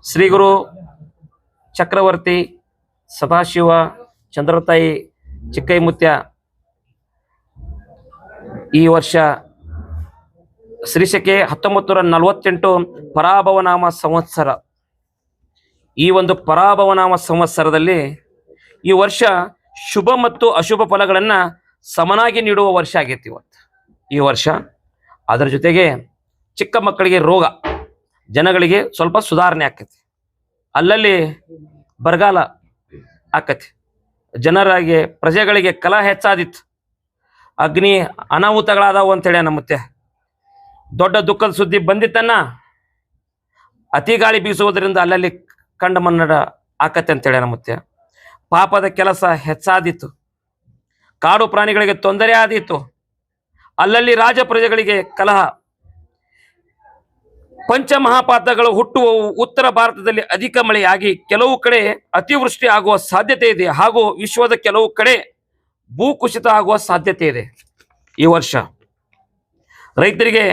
ಶ್ರೀ ಗುರು ಚಕ್ರವರ್ತಿ ಸದಾಶಿವ ಚಂದ್ರತಾಯಿ ಚಿಕ್ಕೈಮುತ್ಯ ಈ ವರ್ಷ ಶ್ರೀಶಕೆ 1948 ಪರಾಭವನಾಮ ಸಂವತ್ಸರ. ಈ ಒಂದು ಪರಾಭವನಾಮ ಸಂವತ್ಸರದಲ್ಲಿ ಈ ವರ್ಷ ಶುಭ ಮತ್ತು ಅಶುಭ ಫಲಗಳನ್ನು ಸಮನಾಗಿ ನೀಡುವ ವರ್ಷ ಆಗೈತಿ ಇವತ್ತು ಈ ವರ್ಷ. ಅದರ ಜೊತೆಗೆ ಚಿಕ್ಕ ಮಕ್ಕಳಿಗೆ ರೋಗ, ಜನಗಳಿಗೆ ಸ್ವಲ್ಪ ಸುಧಾರಣೆ ಆಕೈತಿ, ಅಲ್ಲಲ್ಲಿ ಬರಗಾಲ ಆಕತಿ, ಜನರಿಗೆ ಪ್ರಜೆಗಳಿಗೆ ಕಲಹ ಹೆಚ್ಚಾದಿತ್ತು, ಅಗ್ನಿ ಅನಾಹುತಗಳಾದವು ಅಂತೇಳಿ ನಮ್ಮತ್ತೆ ದೊಡ್ಡ ದುಃಖದ ಸುದ್ದಿ ಬಂದಿತ್ತನ್ನ. ಅತಿ ಗಾಳಿ ಬೀಸುವುದರಿಂದ ಅಲ್ಲಲ್ಲಿ ಕಂಡ ಮನ್ನಡ ಆಕತ್ತೆ ಅಂತೇಳಿ ನಮ್ಮತ್ತೆ. ಪಾಪದ ಕೆಲಸ ಹೆಚ್ಚಾದಿತ್ತು, ಕಾಡು ಪ್ರಾಣಿಗಳಿಗೆ ತೊಂದರೆ ಆದೀತು, ಅಲ್ಲಲ್ಲಿ ರಾಜ ಪ್ರಜೆಗಳಿಗೆ ಕಲಹ. ಪಂಚಮಹಾಪಾತಗಳು ಹುಟ್ಟುವವು. ಉತ್ತರ ಭಾರತದಲ್ಲಿ ಅಧಿಕ ಮಳೆಯಾಗಿ ಕೆಲವು ಕಡೆ ಅತಿವೃಷ್ಟಿ ಆಗುವ ಸಾಧ್ಯತೆ ಇದೆ, ಹಾಗೂ ವಿಶ್ವದ ಕೆಲವು ಕಡೆ ಭೂಕುಸಿತ ಆಗುವ ಸಾಧ್ಯತೆ ಇದೆ. ಈ ವರ್ಷ ರೈತರಿಗೆ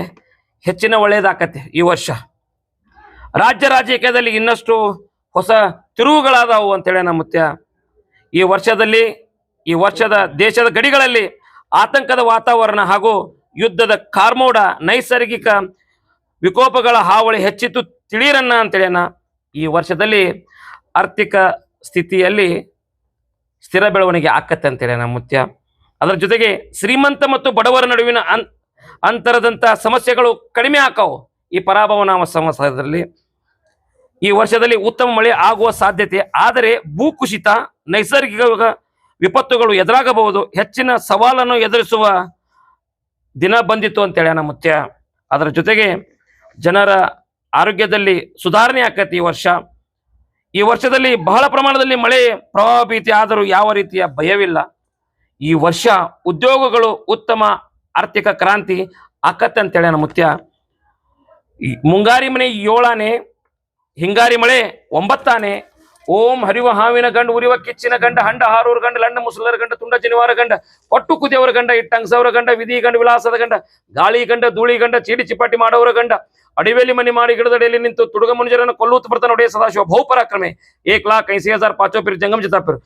ಹೆಚ್ಚಿನ ಒಳ್ಳೆಯದಾಕತ್ತೆ. ಈ ವರ್ಷ ರಾಜ್ಯ ರಾಜಕೀಯದಲ್ಲಿ ಇನ್ನಷ್ಟು ಹೊಸ ತಿರುವುಗಳಾದವು ಅಂತೇಳಿ ನಮ್ಮತ್ಯ. ಈ ವರ್ಷದ ದೇಶದ ಗಡಿಗಳಲ್ಲಿ ಆತಂಕದ ವಾತಾವರಣ ಹಾಗೂ ಯುದ್ಧದ ಕಾರ್ಮೋಡ, ನೈಸರ್ಗಿಕ ವಿಕೋಪಗಳ ಹಾವಳಿ ಹೆಚ್ಚಿತ್ತು ತಿಳಿಯರನ್ನ ಅಂತೇಳಿನ. ಈ ವರ್ಷದಲ್ಲಿ ಆರ್ಥಿಕ ಸ್ಥಿತಿಯಲ್ಲಿ ಸ್ಥಿರ ಬೆಳವಣಿಗೆ ಆಕತ್ತೆ ಅಂತೇಳಿ ನಮ್ಮತ್ಯ. ಅದರ ಜೊತೆಗೆ ಶ್ರೀಮಂತ ಮತ್ತು ಬಡವರ ನಡುವಿನ ಅಂತರದಂಥ ಸಮಸ್ಯೆಗಳು ಕಡಿಮೆ ಆಕಾವು ಈ ಪರಾಭವನಾಮ ಸಂವತ್ಸರದಲ್ಲಿ. ಈ ವರ್ಷದಲ್ಲಿ ಉತ್ತಮ ಮಳೆ ಆಗುವ ಸಾಧ್ಯತೆ, ಆದರೆ ಭೂಕುಸಿತ, ನೈಸರ್ಗಿಕ ವಿಪತ್ತುಗಳು ಎದುರಾಗಬಹುದು. ಹೆಚ್ಚಿನ ಸವಾಲನ್ನು ಎದುರಿಸುವ ದಿನ ಬಂದಿತ್ತು ಅಂತೇಳಿ ನಮ್ಮತ್ಯ. ಅದರ ಜೊತೆಗೆ ಜನರ ಆರೋಗ್ಯದಲ್ಲಿ ಸುಧಾರಣೆ ಆಕತಿ ಈ ವರ್ಷದಲ್ಲಿ ಬಹಳ ಪ್ರಮಾಣದಲ್ಲಿ ಮಳೆ ಪ್ರವಾಹ ಭೀತಿ ಆದರೂ ಯಾವ ರೀತಿಯ ಭಯವಿಲ್ಲ. ಈ ವರ್ಷ ಉದ್ಯೋಗಗಳು ಉತ್ತಮ ಆರ್ಥಿಕ ಕ್ರಾಂತಿ ಆಕತ್ತೆ ಅಂತೇಳಿ ನಮ್ಮತ್ಯ. ಮುಂಗಾರಿ ಮನೆ 7 ಆನೆ, ಹಿಂಗಾರಿ ಮಳೆ 9 ಆನೆ. ಓಂ ಹರಿವ ಹಾವಿನ ಗಂಡ, ಉರಿವ ಕಿಚ್ಚಿನ ಗಂಡ, ಹಂಡ ಹಾರೂರ ಗಂಡ, ಲಂಡ ಮುಸಲರ ಗಂಡ, ತುಂಡ ಜನಿವಾರ ಗಂಡ, ಒಟ್ಟು ಕುದಿಯವರ ಗಂಡ, ಇಟ್ಟಂಗಸವರ ಗಂಡ, ವಿಧಿ ಗಂಡ, ವಿಲಾಸದ ಗಂಡ, ಗಾಳಿ ಗಂಡ, ಧೂಳಿ ಗಂಡ, ಚೀಡಿ ಚಿಪಾಟಿ ಮಾಡೋರ ಗಂಡ, ಅಡಿವೇಲಿ ಮನೆ ಮಾಡಿ ಗಿಡದಡಿಯಲ್ಲಿ ನಿಂತು ತುಡುಗ ಮನುಜರನ್ನು ಕೊಲ್ಲುತ್ತ ಬರ್ತಾನೆ ಒಡೆಯ ಸದಾಶಿವ ಬಹುಪರಾಕ್ರಮೆ 1,80,000 ಪಾಚೋಪಿರ್ ಜಂಗಮ್ ಜತಾಪಿರ್.